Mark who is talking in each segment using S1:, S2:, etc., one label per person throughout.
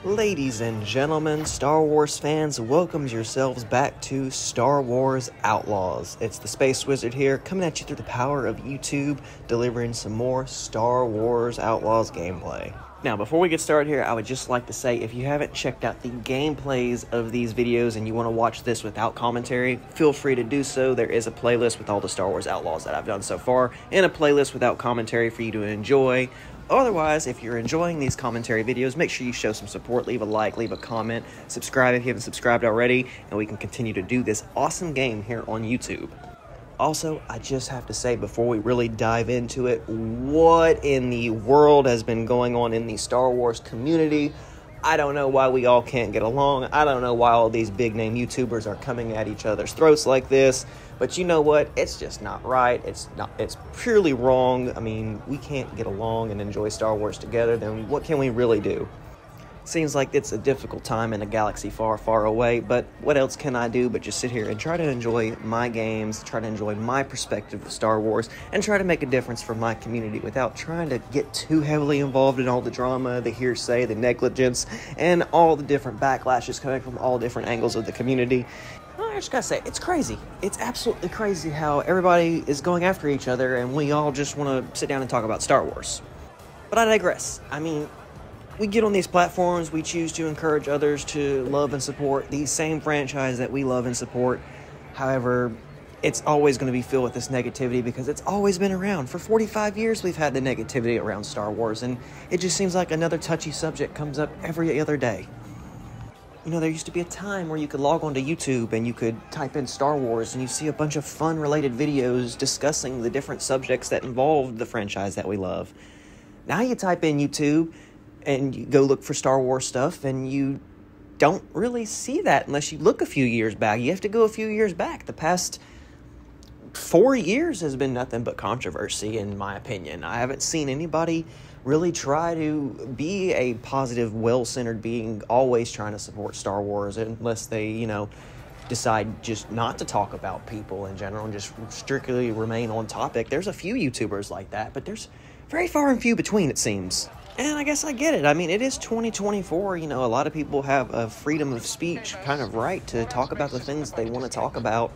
S1: Ladies and gentlemen, Star Wars fans, welcome yourselves back to Star Wars Outlaws. It's the Space Wizard here, coming at you through the power of YouTube, delivering some more Star Wars Outlaws gameplay. Now, before we get started here, I would just like to say, if you haven't checked out the gameplays of these videos and you want to watch this without commentary, feel free to do so. There is a playlist with all the Star Wars Outlaws that I've done so far, and a playlist without commentary for you to enjoy. Otherwise, if you're enjoying these commentary videos, make sure you show some support, leave a like, leave a comment, subscribe if you haven't subscribed already, and we can continue to do this awesome game here on YouTube. Also, I just have to say, before we really dive into it, what in the world has been going on in the Star Wars community? I don't know why we all can't get along. I don't know why all these big-name YouTubers are coming at each other's throats like this. But you know what? It's just not right. It's purely wrong. I mean, we can't get along and enjoy Star Wars together. Then what can we really do? Seems like it's a difficult time in a galaxy far, far away, but what else can I do but just sit here and try to enjoy my games, try to enjoy my perspective of Star Wars, and try to make a difference for my community without trying to get too heavily involved in all the drama, the hearsay, the negligence, and all the different backlashes coming from all different angles of the community. I just gotta say, it's crazy. It's absolutely crazy how everybody is going after each other and we all just want to sit down and talk about Star Wars. But I digress. I mean, we get on these platforms, we choose to encourage others to love and support these same franchises that we love and support. However, it's always going to be filled with this negativity because it's always been around. For 45 years, we've had the negativity around Star Wars, and it just seems like another touchy subject comes up every other day. You know, there used to be a time where you could log onto YouTube and you could type in Star Wars and you see a bunch of fun-related videos discussing the different subjects that involve the franchise that we love. Now you type in YouTube and you go look for Star Wars stuff, and you don't really see that unless you look a few years back. You have to go a few years back. The past 4 years has been nothing but controversy, in my opinion. I haven't seen anybody really try to be a positive, well-centered being, always trying to support Star Wars, unless they, you know, decide just not to talk about people in general and just strictly remain on topic. There's a few YouTubers like that, but there's very far and few between, it seems. And I guess I get it. I mean, it is 2024. You know, a lot of people have a freedom of speech kind of right to talk about the things they want to talk about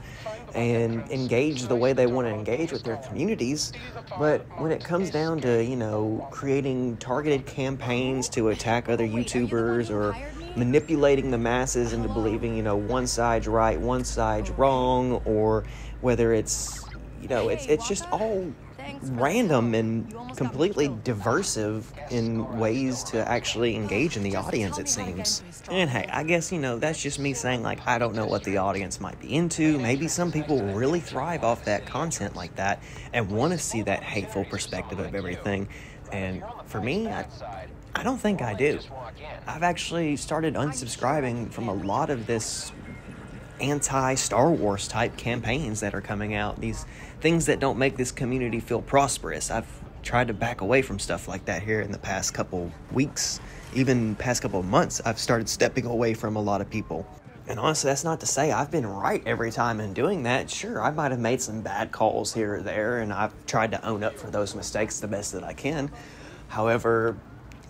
S1: and engage the way they want to engage with their communities. But when it comes down to, you know, creating targeted campaigns to attack other YouTubers or manipulating the masses into believing, you know, one side's right, one side's wrong, or whether it's, you know, it's just all random and completely diversive in ways to actually engage in the audience, it seems. And hey, I guess, you know, that's just me saying, like, I don't know what the audience might be into. Maybe some people really thrive off that content like that and want to see that hateful perspective of everything. And for me, I don't think I do. I've actually started unsubscribing from a lot of this anti-Star Wars type campaigns that are coming out, these things that don't make this community feel prosperous. I've tried to back away from stuff like that here in the past couple weeks, even past couple of months. I've started stepping away from a lot of people. And honestly, that's not to say I've been right every time in doing that. Sure, I might have made some bad calls here or there, and I've tried to own up for those mistakes the best that I can. However,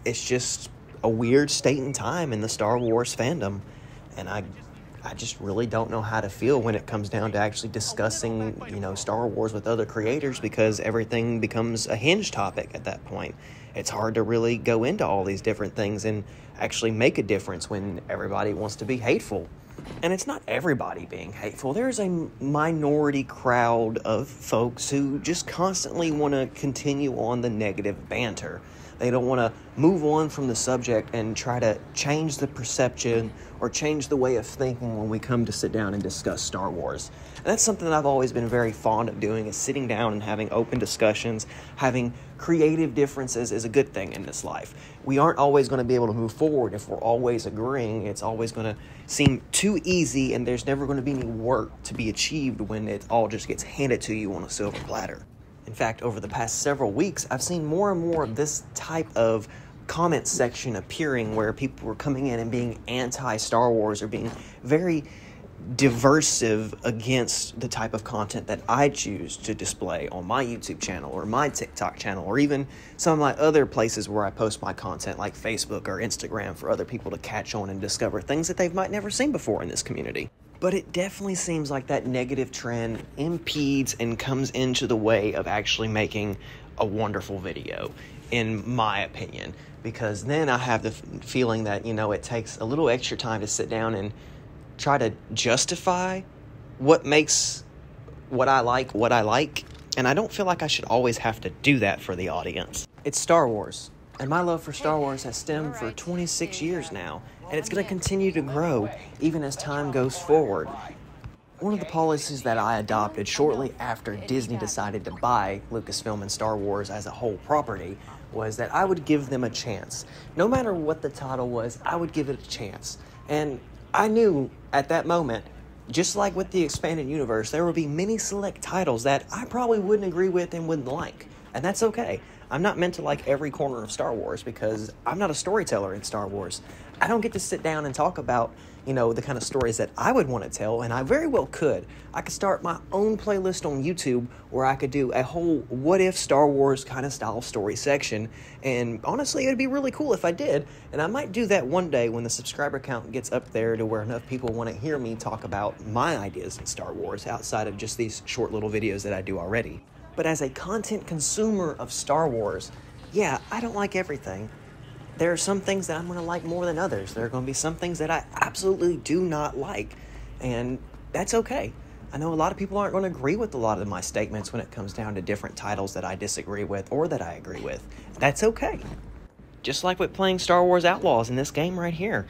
S1: it's just a weird state and time in the Star Wars fandom, and I just really don't know how to feel when it comes down to actually discussing, you know, Star Wars with other creators, because everything becomes a hinge topic at that point. It's hard to really go into all these different things and actually make a difference when everybody wants to be hateful. And it's not everybody being hateful. There's a minority crowd of folks who just constantly want to continue on the negative banter. They don't want to move on from the subject and try to change the perception or change the way of thinking when we come to sit down and discuss Star Wars. And that's something that I've always been very fond of doing, is sitting down and having open discussions. Having creative differences is a good thing in this life. We aren't always going to be able to move forward if we're always agreeing. It's always going to seem too easy, and there's never going to be any work to be achieved when it all just gets handed to you on a silver platter. In fact, over the past several weeks, I've seen more and more of this type of comment section appearing where people were coming in and being anti-Star Wars or being very diversive against the type of content that I choose to display on my YouTube channel or my TikTok channel or even some of my other places where I post my content like Facebook or Instagram for other people to catch on and discover things that they might never seen before in this community. But it definitely seems like that negative trend impedes and comes into the way of actually making a wonderful video, in my opinion, because then I have the feeling that, it takes a little extra time to sit down and try to justify what makes what I like, and I don't feel like I should always have to do that for the audience. It's Star Wars, and my love for Star Wars has stemmed for 26 years now, and it's going to continue to grow even as time goes forward. One of the policies that I adopted shortly after Disney decided to buy Lucasfilm and Star Wars as a whole property was that I would give them a chance. No matter what the title was, I would give it a chance. And I knew at that moment, just like with the expanded universe, there would be many select titles that I probably wouldn't agree with and wouldn't like. And that's okay. I'm not meant to like every corner of Star Wars because I'm not a storyteller in Star Wars. I don't get to sit down and talk about, the kind of stories that I would want to tell, and I very well could. I could start my own playlist on YouTube where I could do a whole what-if Star Wars kind of style story section, and honestly, it would be really cool if I did, and I might do that one day when the subscriber count gets up there to where enough people want to hear me talk about my ideas in Star Wars outside of just these short little videos that I do already. But as a content consumer of Star Wars, yeah, I don't like everything. There are some things that I'm going to like more than others. There are going to be some things that I absolutely do not like, and that's okay. I know a lot of people aren't going to agree with a lot of my statements when it comes down to different titles that I disagree with or that I agree with. That's okay. Just like with playing Star Wars Outlaws in this game right here.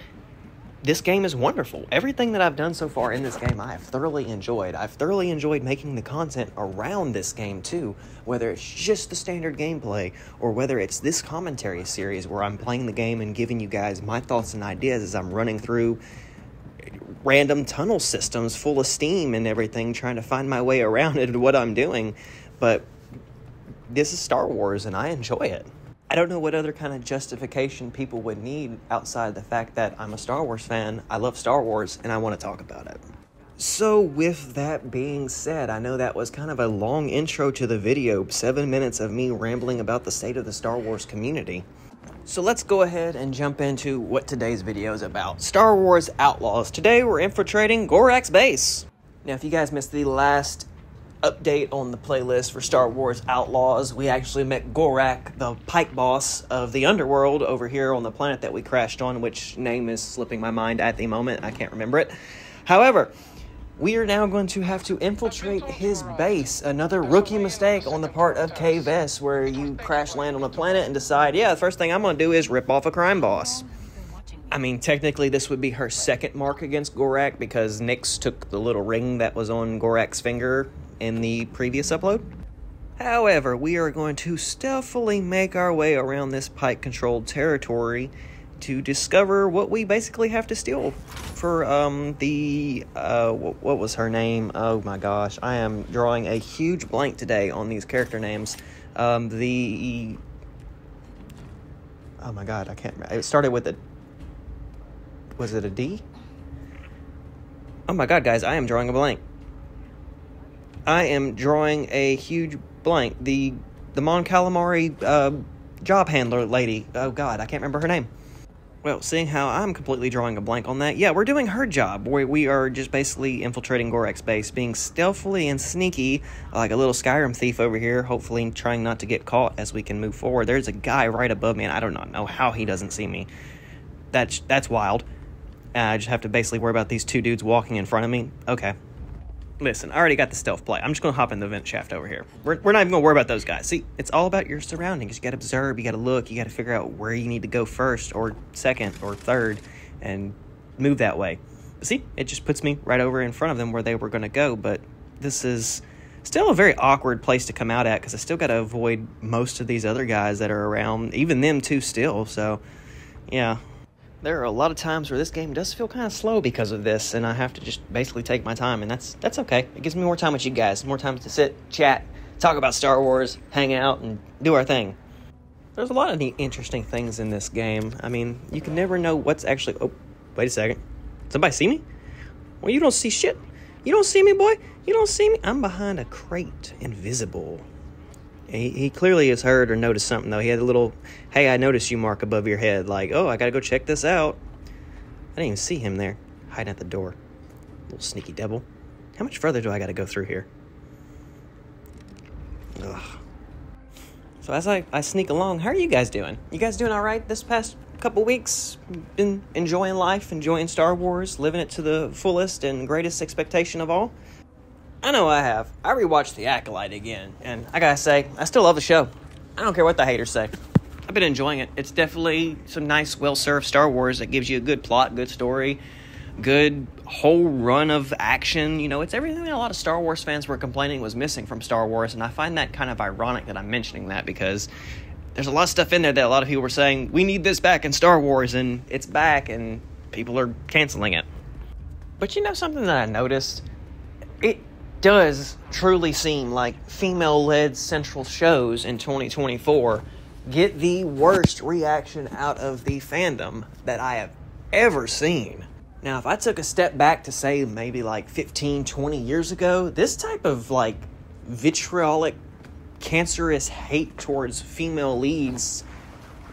S1: This game is wonderful. Everything that I've done so far in this game, I have thoroughly enjoyed. I've thoroughly enjoyed making the content around this game, too. Whether it's just the standard gameplay, or whether it's this commentary series where I'm playing the game and giving you guys my thoughts and ideas as I'm running through random tunnel systems full of steam and everything, trying to find my way around it and what I'm doing. But this is Star Wars, and I enjoy it. I don't know what other kind of justification people would need outside the fact that I'm a Star Wars fan, I love Star Wars, and I want to talk about it. So with that being said, I know that was kind of a long intro to the video, 7 minutes of me rambling about the state of the Star Wars community. So let's go ahead and jump into what today's video is about. Star Wars Outlaws. Today we're infiltrating Gorak's base. Now if you guys missed the last update on the playlist for Star Wars Outlaws, we actually met Gorak, the pike boss of the underworld over here on the planet that we crashed on, which name is slipping my mind at the moment. I can't remember it. However, we are now going to have to infiltrate his base. Another rookie mistake on the part of Kay Vess, where you crash land on a planet and decide, yeah, the first thing I'm going to do is rip off a crime boss. I mean, technically this would be her second mark against Gorak because Nyx took the little ring that was on Gorak's finger in the previous upload. However, we are going to stealthily make our way around this pike-controlled territory to discover what we basically have to steal for, what was her name? Oh my gosh, I am drawing a huge blank today on these character names. Oh my god, I can't remember. It started with a, was it a D? Oh my god, guys, I am drawing a blank. I am drawing a huge blank. The Mon Calamari job handler lady. Oh god, I can't remember her name. Well, seeing how I'm completely drawing a blank on that, yeah, we're doing her job. We are just basically infiltrating Gorak's base, being stealthily and sneaky, like a little Skyrim thief over here, hopefully trying not to get caught as we can move forward. There's a guy right above me, and I do not know how he doesn't see me. That's wild. I just have to basically worry about these two dudes walking in front of me. Okay. Listen, I already got the stealth play. I'm just going to hop in the vent shaft over here. We're not even going to worry about those guys. See, it's all about your surroundings. You got to observe, you got to look, you got to figure out where you need to go first or second or third and move that way. See, it just puts me right over in front of them where they were going to go, but this is still a very awkward place to come out at because I still got to avoid most of these other guys that are around, even them too still, so yeah. There are a lot of times where this game does feel kind of slow because of this, and I have to just basically take my time, and that's okay. It gives me more time with you guys, more time to sit, chat, talk about Star Wars, hang out, and do our thing. There's a lot of neat, interesting things in this game. I mean, you can never know what's actually... Oh, wait a second. Somebody see me? Well, you don't see shit. You don't see me, boy. You don't see me. I'm behind a crate, invisible. He clearly has heard or noticed something, though. He had a little, hey, I noticed you mark above your head. Like, oh, I got to go check this out. I didn't even see him there, hiding at the door. Little sneaky devil. How much further do I got to go through here? Ugh. So as I sneak along, how are you guys doing? You guys doing all right this past couple weeks? Been enjoying life, enjoying Star Wars, living it to the fullest and greatest expectation of all? I know I have. I rewatched The Acolyte again, and I gotta say, I still love the show. I don't care what the haters say. I've been enjoying it. It's definitely some nice, well-served Star Wars that gives you a good plot, good story, good whole run of action. You know, it's everything that a lot of Star Wars fans were complaining was missing from Star Wars, and I find that kind of ironic that I'm mentioning that, because there's a lot of stuff in there that a lot of people were saying, we need this back in Star Wars, and it's back, and people are canceling it. But you know something that I noticed? It does truly seem like female-led central shows in 2024 get the worst reaction out of the fandom that I have ever seen. Now, if I took a step back to say maybe like 15, 20 years ago, this type of like vitriolic, cancerous hate towards female leads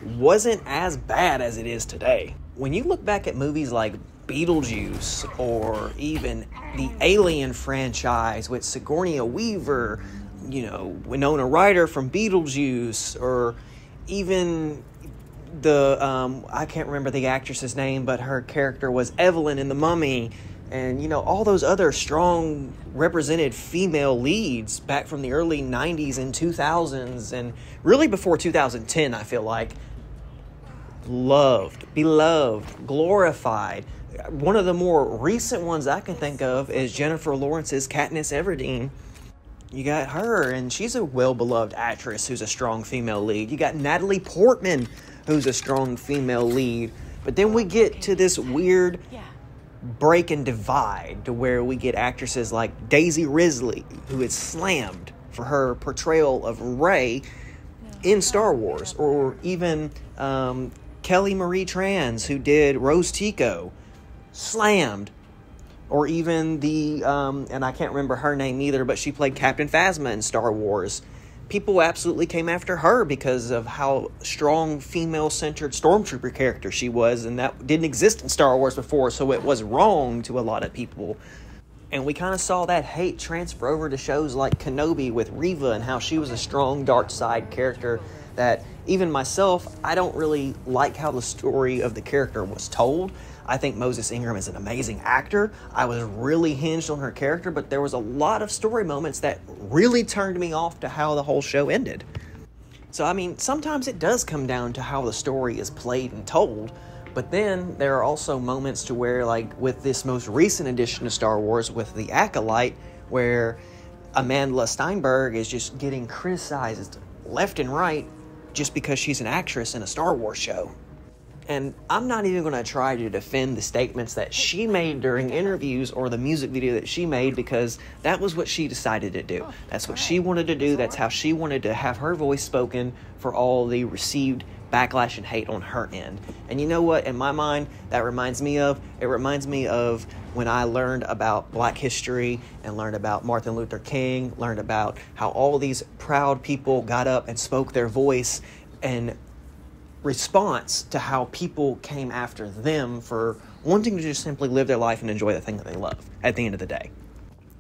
S1: wasn't as bad as it is today. When you look back at movies like Beetlejuice, or even the Alien franchise with Sigourney Weaver, you know, Winona Ryder from Beetlejuice, or even the, I can't remember the actress's name, but her character was Evelyn in The Mummy, and, you know, all those other strong represented female leads back from the early 90s and 2000s, and really before 2010, I feel like. Loved, beloved, glorified. One of the more recent ones I can think of is Jennifer Lawrence's Katniss Everdeen. You got her, and she's a well-beloved actress who's a strong female lead. You got Natalie Portman, who's a strong female lead. But then we get to this weird break and divide to where we get actresses like Daisy Ridley, who is slammed for her portrayal of Rey in Star Wars, or even Kelly Marie Tran, who did Rose Tico, slammed. Or even the, and I can't remember her name either, but she played Captain Phasma in Star Wars. People absolutely came after her because of how strong female-centered stormtrooper character she was, and that didn't exist in Star Wars before, so it was wrong to a lot of people. And we kind of saw that hate transfer over to shows like Kenobi with Reva, and how she was a strong dark side character that even myself, I don't really like how the story of the character was told. I think Moses Ingram is an amazing actor. I was really hinged on her character, but there was a lot of story moments that really turned me off to how the whole show ended. So, I mean, sometimes it does come down to how the story is played and told, but then there are also moments to where, like with this most recent edition of Star Wars with The Acolyte, where Amandla Steinberg is just getting criticized left and right just because she's an actress in a Star Wars show. And I'm not even going to try to defend the statements that she made during interviews or the music video that she made, because that was what she decided to do. That's what she wanted to do. That's how she wanted to have her voice spoken for all the received backlash and hate on her end. And you know what? In my mind, that reminds me of when I learned about Black history and learned about Martin Luther King, learned about how all these proud people got up and spoke their voice in response to how people came after them for wanting to just simply live their life and enjoy the thing that they love at the end of the day.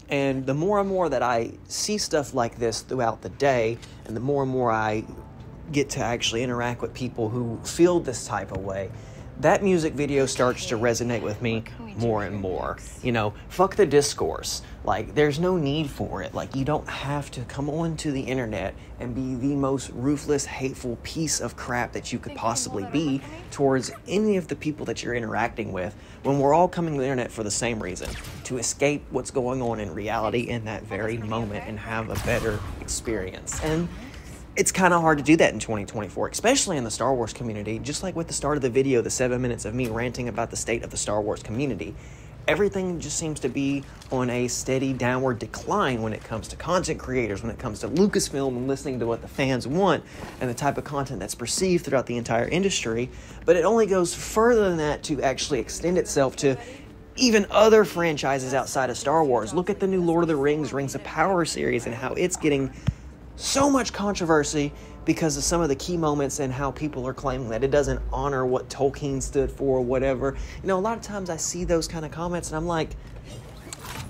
S1: And the more and more that I see stuff like this throughout the day, and the more and more I get to actually interact with people who feel this type of way, that music video starts to resonate with me more and more. You know, fuck the discourse. Like, there's no need for it. Like, you don't have to come onto the internet and be the most ruthless, hateful piece of crap that you could possibly be towards any of the people that you're interacting with, when we're all coming to the internet for the same reason: to escape what's going on in reality in that very moment and have a better experience. And it's kind of hard to do that in 2024, especially in the Star Wars community. Just like with the start of the video, the 7 minutes of me ranting about the state of the Star Wars community, everything just seems to be on a steady downward decline when it comes to content creators, when it comes to Lucasfilm and listening to what the fans want and the type of content that's perceived throughout the entire industry. But it only goes further than that to actually extend itself to even other franchises outside of Star Wars. Look at the new Lord of the Rings, Rings of Power series, and how it's getting so much controversy because of some of the key moments and how people are claiming that it doesn't honor what Tolkien stood for or whatever. You know, a lot of times I see those kind of comments and I'm like,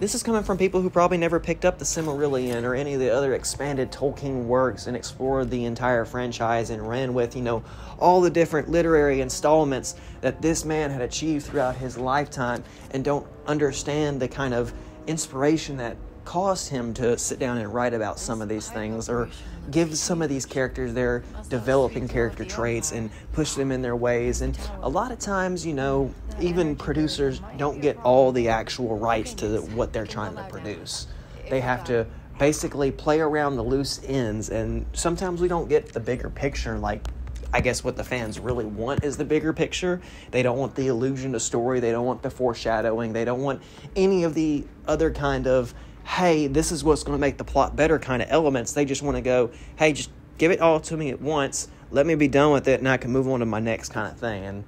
S1: this is coming from people who probably never picked up the Silmarillion or any of the other expanded Tolkien works and explored the entire franchise and ran with, you know, all the different literary installments that this man had achieved throughout his lifetime and don't understand the kind of inspiration that caused him to sit down and write about some of these things or give some of these characters their developing character traits and push them in their ways. And a lot of times, you know, even producers don't get all the actual rights to what they're trying to produce. They have to basically play around the loose ends, and sometimes we don't get the bigger picture. Like, I guess what the fans really want is the bigger picture. They don't want the illusion of story. They don't want the foreshadowing. They don't want any of the other kind of, hey, this is what's going to make the plot better kind of elements. They just want to go, hey, just give it all to me at once. Let me be done with it, and I can move on to my next kind of thing. And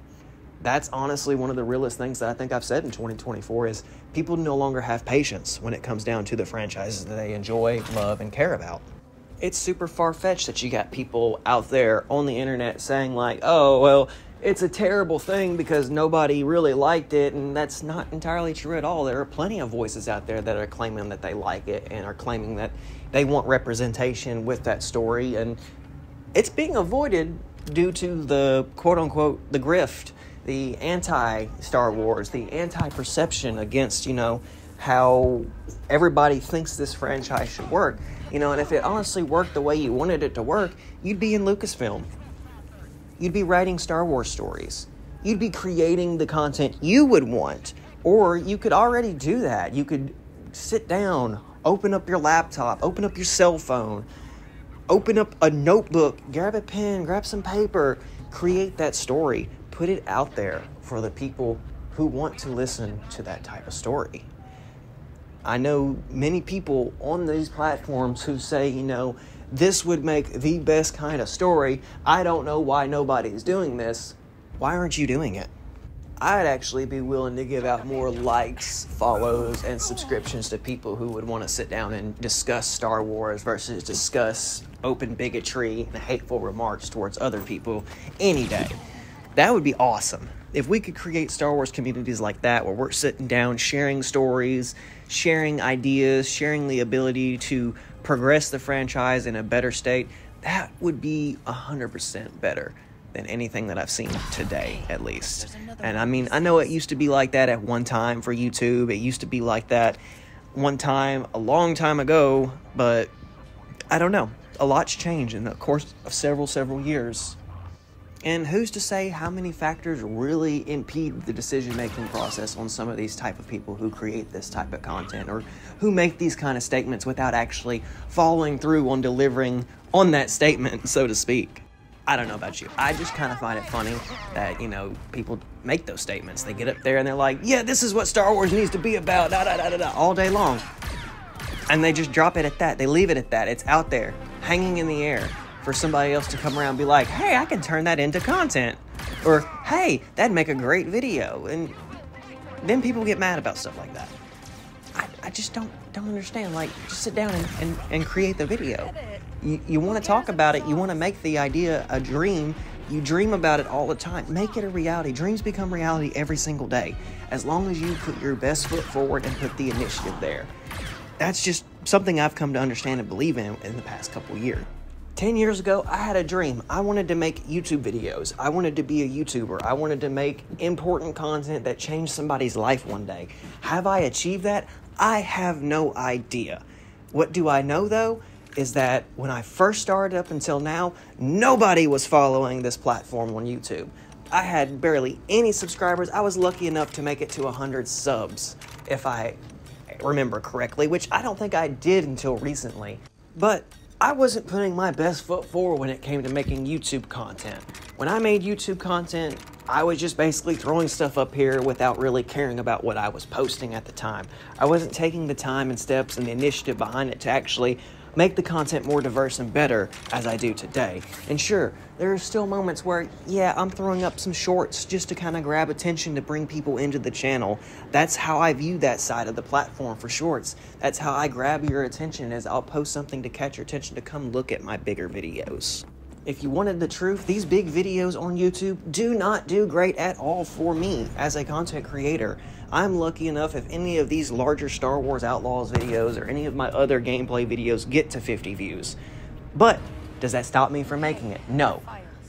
S1: that's honestly one of the realest things that I think I've said in 2024 is people no longer have patience when it comes down to the franchises that they enjoy, love, and care about. It's super far-fetched that you got people out there on the internet saying like, oh, well, it's a terrible thing because nobody really liked it, and that's not entirely true at all. There are plenty of voices out there that are claiming that they like it and are claiming that they want representation with that story, and it's being avoided due to the quote-unquote the grift, the anti-Star Wars, the anti-perception against, you know, how everybody thinks this franchise should work. You know, and if it honestly worked the way you wanted it to work, you'd be in Lucasfilm. You'd be writing Star Wars stories. You'd be creating the content you would want. Or you could already do that. You could sit down, open up your laptop, open up your cell phone, open up a notebook, grab a pen, grab some paper, create that story, put it out there for the people who want to listen to that type of story. I know many people on these platforms who say, you know, this would make the best kind of story. I don't know why nobody's doing this. Why aren't you doing it? I'd actually be willing to give out more likes, follows, and subscriptions to people who would want to sit down and discuss Star Wars versus discuss open bigotry and hateful remarks towards other people any day. That would be awesome. If we could create Star Wars communities like that, where we're sitting down, sharing stories, sharing ideas, sharing the ability to progress the franchise in a better state, that would be 100% better than anything that I've seen today, at least. And I mean, I know it used to be like that at one time for YouTube. It used to be like that one time, a long time ago, but I don't know. A lot's changed in the course of several years. And who's to say how many factors really impede the decision-making process on some of these type of people who create this type of content or who make these kind of statements without actually following through on delivering on that statement, so to speak. I don't know about you. I just kind of find it funny that, you know, people make those statements. They get up there and they're like, yeah, this is what Star Wars needs to be about, all day long. And they just drop it at that. They leave it at that. It's out there, hanging in the air, for somebody else to come around and be like, hey, I can turn that into content. Or, hey, that'd make a great video. And then people get mad about stuff like that. I just don't understand. Like, just sit down and create the video. You want to talk about it. You want to make the idea a dream. You dream about it all the time. Make it a reality. Dreams become reality every single day. As long as you put your best foot forward and put the initiative there. That's just something I've come to understand and believe in the past couple years. 10 years ago, I had a dream. I wanted to make YouTube videos. I wanted to be a YouTuber. I wanted to make important content that changed somebody's life one day. Have I achieved that? I have no idea. What do I know, though, is that when I first started up until now, nobody was following this platform on YouTube. I had barely any subscribers. I was lucky enough to make it to 100 subs, if I remember correctly, which I don't think I did until recently. But I wasn't putting my best foot forward when it came to making YouTube content. When I made YouTube content, I was just basically throwing stuff up here without really caring about what I was posting at the time. I wasn't taking the time and steps and the initiative behind it to actually, make the content more diverse and better as I do today. And sure, there are still moments where, yeah, I'm throwing up some shorts just to kind of grab attention to bring people into the channel. That's how I view that side of the platform for shorts. That's how I grab your attention, is I'll post something to catch your attention to come look at my bigger videos. If you wanted the truth, these big videos on YouTube do not do great at all for me as a content creator. I'm lucky enough if any of these larger Star Wars Outlaws videos or any of my other gameplay videos get to 50 views. But does that stop me from making it? No.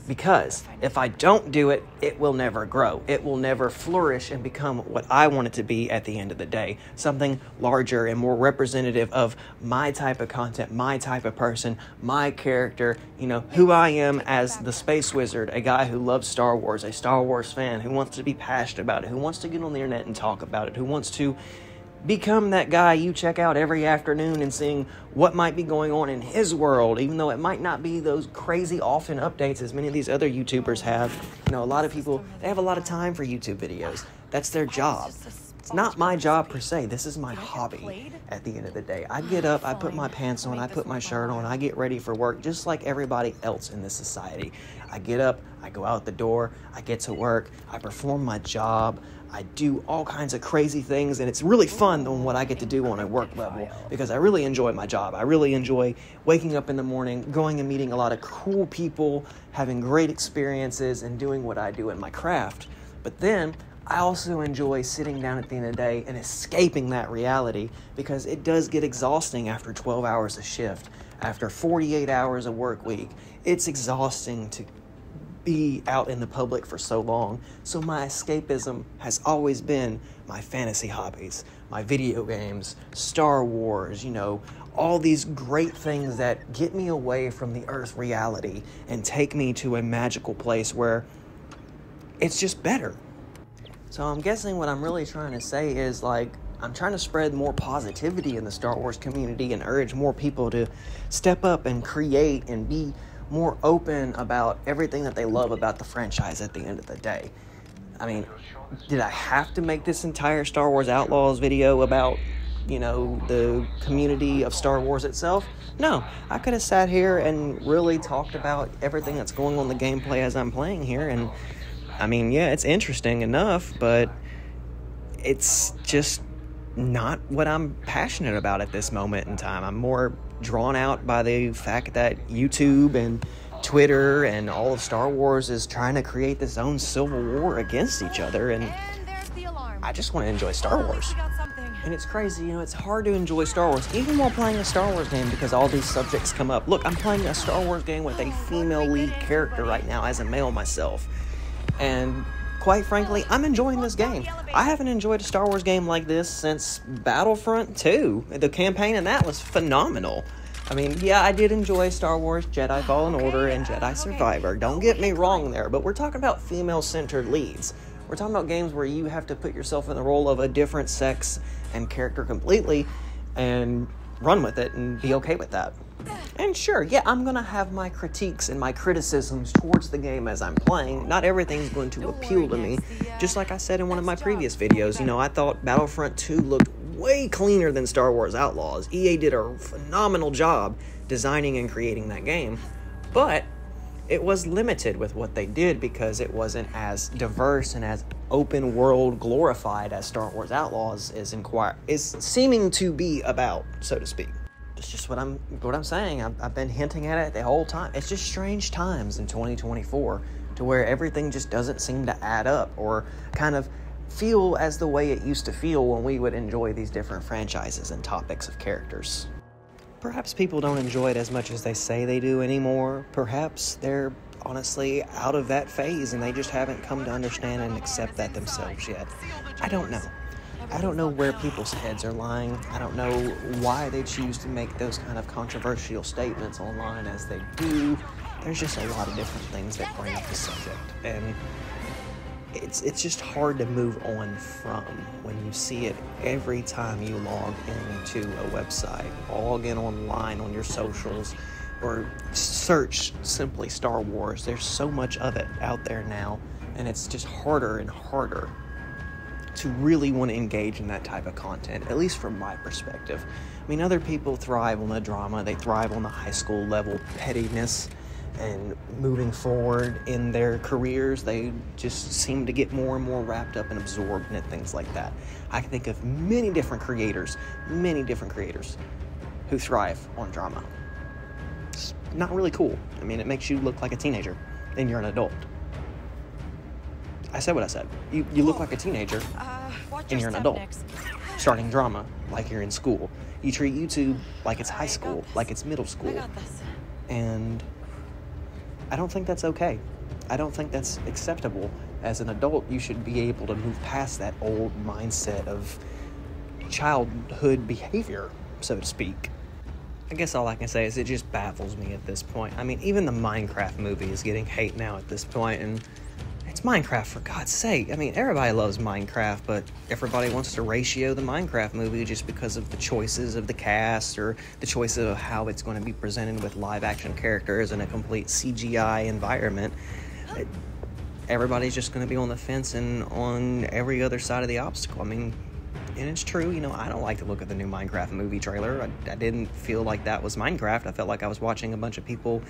S1: Because if I don't do it, it will never grow. It will never flourish and become what I want it to be at the end of the day. Something larger and more representative of my type of content, my type of person, my character, you know, who I am as the Space Wizard, a guy who loves Star Wars, a Star Wars fan, who wants to be passionate about it, who wants to get on the internet and talk about it, who wants to become that guy you check out every afternoon and seeing what might be going on in his world, even though it might not be those crazy often updates as many of these other YouTubers have. You know, a lot of people, they have a lot of time for YouTube videos. That's their job. It's not my job per se. This is my hobby at the end of the day. I get up, I put my pants on, I put my shirt on, I get ready for work just like everybody else in this society. I get up, I go out the door, I get to work, I perform my job, I do all kinds of crazy things, and it's really fun on what I get to do on a work level because I really enjoy my job. I really enjoy waking up in the morning, going and meeting a lot of cool people, having great experiences, and doing what I do in my craft. But then I also enjoy sitting down at the end of the day and escaping that reality because it does get exhausting after 12 hours of shift, after 48 hours of work week. It's exhausting to be out in the public for so long. So my escapism has always been my fantasy hobbies, my video games, Star Wars, you know, all these great things that get me away from the earth reality and take me to a magical place where it's just better. So I'm guessing what I'm really trying to say is, like, I'm trying to spread more positivity in the Star Wars community and urge more people to step up and create and be more open about everything that they love about the franchise at the end of the day. I mean, did I have to make this entire Star Wars Outlaws video about, you know, the community of Star Wars itself? No, I could have sat here and really talked about everything that's going on in the gameplay as I'm playing here, and I mean, yeah, it's interesting enough, but it's just not what I'm passionate about at this moment in time. I'm more drawn out by the fact that YouTube and Twitter and all of Star Wars is trying to create this own civil war against each other, and I just want to enjoy Star Wars. And it's crazy, you know, it's hard to enjoy Star Wars, even while playing a Star Wars game, because all these subjects come up. Look, I'm playing a Star Wars game with a female lead character right now as a male myself, and quite frankly, I'm enjoying this game. I haven't enjoyed a Star Wars game like this since Battlefront 2. The campaign in that was phenomenal. I mean, yeah, I did enjoy Star Wars Jedi Fallen Order and Jedi Survivor. Don't get me wrong there, but we're talking about female-centered leads. We're talking about games where you have to put yourself in the role of a different sex and character completely and run with it and be okay with that. And sure, yeah, I'm going to have my critiques and my criticisms towards the game as I'm playing. Not everything's going to appeal to me. Just like I said in one of my previous videos, you know, I thought Battlefront 2 looked way cleaner than Star Wars Outlaws. EA did a phenomenal job designing and creating that game. But it was limited with what they did because it wasn't as diverse and as open world glorified as Star Wars Outlaws is seeming to be about, so to speak. It's just what I'm saying. I've been hinting at it the whole time. It's just strange times in 2024 to where everything just doesn't seem to add up or kind of feel as the way it used to feel when we would enjoy these different franchises and topics of characters. Perhaps people don't enjoy it as much as they say they do anymore. Perhaps they're honestly out of that phase and they just haven't come to understand and accept that themselves yet. I don't know. I don't know where people's heads are lying. I don't know why they choose to make those kind of controversial statements online as they do. There's just a lot of different things that bring up the subject. And it's just hard to move on from when you see it every time you log into a website, log in online on your socials, or search simply Star Wars. There's so much of it out there now, and it's just harder and harder to really want to engage in that type of content, at least from my perspective. I mean, other people thrive on the drama, they thrive on the high school level pettiness, and moving forward in their careers, they just seem to get more and more wrapped up and absorbed in things like that. I can think of many different creators who thrive on drama. It's not really cool. I mean, it makes you look like a teenager, and you're an adult. I said what I said. You look like a teenager, and you're an adult. Starting drama like you're in school. You treat YouTube like it's high school, like it's middle school. And I don't think that's okay. I don't think that's acceptable. As an adult, you should be able to move past that old mindset of childhood behavior, so to speak. I guess all I can say is it just baffles me at this point. I mean, even the Minecraft movie is getting hate now at this point, and it's Minecraft, for God's sake. I mean, everybody loves Minecraft, but everybody wants to ratio the Minecraft movie just because of the choices of the cast or the choices of how it's going to be presented with live-action characters in a complete CGI environment. Everybody's just going to be on the fence and on every other side of the obstacle. I mean, and it's true, you know, I don't like to look at the new Minecraft movie trailer. I didn't feel like that was Minecraft. I felt like I was watching a bunch of people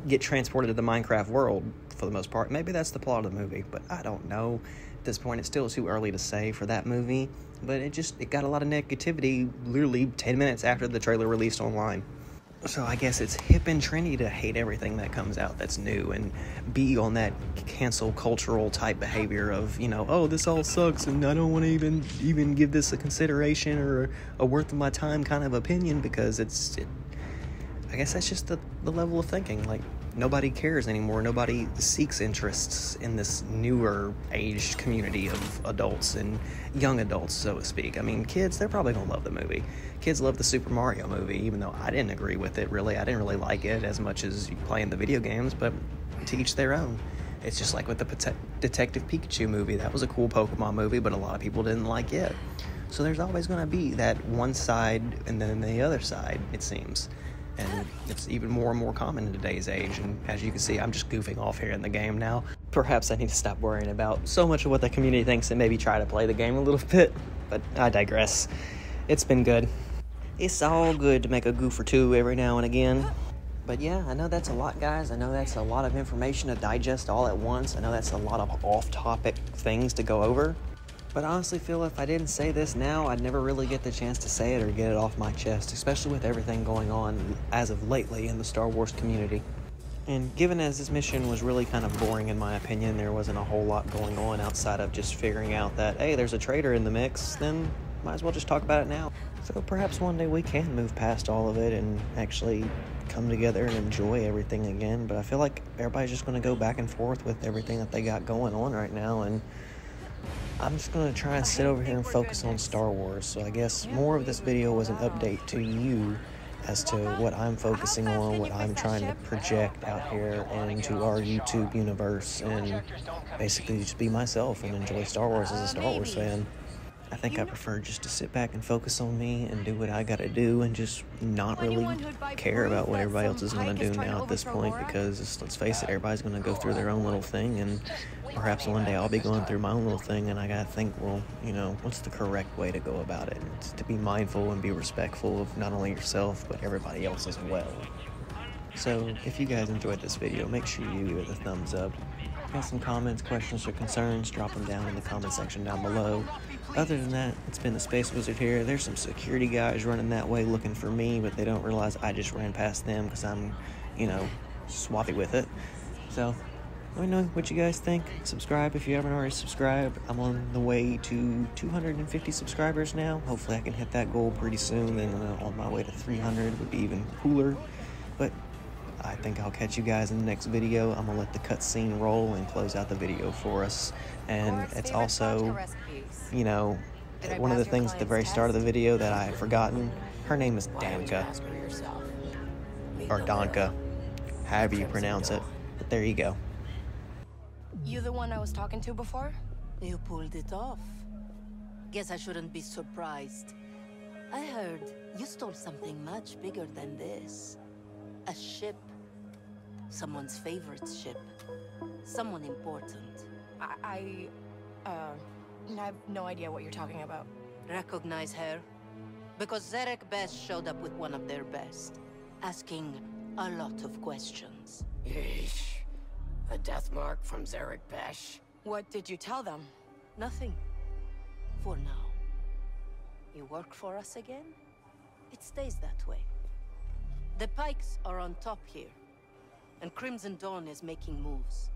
S1: get transported to the Minecraft world for the most part. Maybe that's the plot of the movie, but I don't know. At this point, it's still too early to say for that movie, but it got a lot of negativity literally 10 minutes after the trailer released online. So I guess it's hip and trendy to hate everything that comes out that's new and be on that cancel cultural type behavior of, you know, oh, this all sucks and I don't want to even give this a consideration or a worth of my time kind of opinion, because I guess that's just the level of thinking. Like, nobody cares anymore. Nobody seeks interests in this newer aged community of adults and young adults, so to speak. I mean, kids, they're probably going to love the movie. Kids love the Super Mario movie, even though I didn't agree with it, really. I didn't really like it as much as playing the video games, but to each their own. It's just like with the Detective Pikachu movie. That was a cool Pokemon movie, but a lot of people didn't like it. So there's always going to be that one side and then the other side, it seems. And it's even more and more common in today's age. And as you can see, I'm just goofing off here in the game now. Perhaps I need to stop worrying about so much of what the community thinks and maybe try to play the game a little bit. But I digress. It's been good. It's all good to make a goof or two every now and again. But yeah, I know that's a lot, guys. I know that's a lot of information to digest all at once. I know that's a lot of off-topic things to go over. But I honestly feel if I didn't say this now, I'd never really get the chance to say it or get it off my chest, especially with everything going on as of lately in the Star Wars community. And given as this mission was really kind of boring in my opinion, there wasn't a whole lot going on outside of just figuring out that, hey, there's a traitor in the mix, then might as well just talk about it now. So perhaps one day we can move past all of it and actually come together and enjoy everything again. But I feel like everybody's just going to go back and forth with everything that they got going on right now, and I'm just going to try and sit over here and focus on Star Wars. So I guess more of this video was an update to you as to what I'm focusing on, what I'm trying to project out here into our YouTube universe, and basically just be myself and enjoy Star Wars as a Star Wars fan. I think I prefer just to sit back and focus on me and do what I gotta do and just not really care about what everybody else is gonna do now at this point, because let's face it, everybody's gonna go through their own little thing, and perhaps one day I'll be going through my own little thing, and I gotta think, well, you know, what's the correct way to go about it? It's to be mindful and be respectful of not only yourself, but everybody else as well. So, if you guys enjoyed this video, make sure you give it a thumbs up. If you have some comments, questions, or concerns, drop them down in the comment section down below. Other than that, it's been TheSpaceWizard here. There's some security guys running that way looking for me, but they don't realize I just ran past them because I'm, you know, swappy with it. So, let me know what you guys think. Subscribe if you haven't already subscribed. I'm on the way to 250 subscribers now. Hopefully I can hit that goal pretty soon. Then on my way to 300 would be even cooler. But I think I'll catch you guys in the next video. I'm going to let the cutscene roll and close out the video for us. And it's also, you know, one of the things at the very start of the video that I had forgotten. Her name is Danka. Or Danka. However you pronounce it. But there you go.
S2: You the one I was talking to before?
S3: You pulled it off. Guess I shouldn't be surprised. I heard you stole something much bigger than this. A ship. Someone's favorite ship. Someone important.
S2: Now have no idea what you're talking about.
S3: Recognize her? Because Zarek Besh showed up with one of their best, asking a lot of questions.
S4: Yeesh. A death mark from Zarek Besh?
S2: What did you tell them?
S3: Nothing. For now. You work for us again? It stays that way. The Pikes are on top here, and Crimson Dawn is making moves.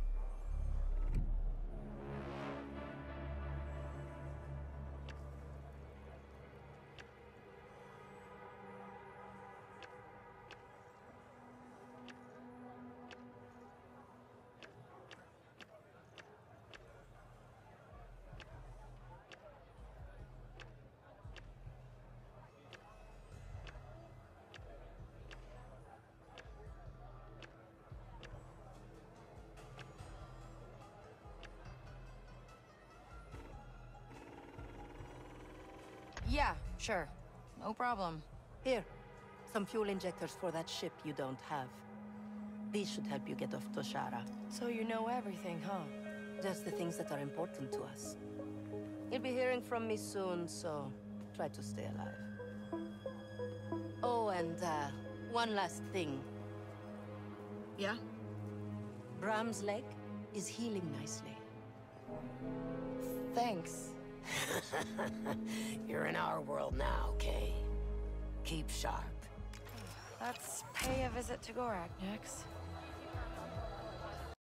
S2: Yeah, sure. No problem.
S3: Here, some fuel injectors for that ship you don't have. These should help you get off Toshara.
S2: So you know everything, huh?
S3: Just the things that are important to us. You'll be hearing from me soon, so try to stay alive. Oh, and one last thing.
S2: Yeah?
S3: Bram's leg is healing nicely.
S2: Thanks.
S4: You're in our world now, Kay. Keep sharp.
S2: Let's pay a visit to Gorak next.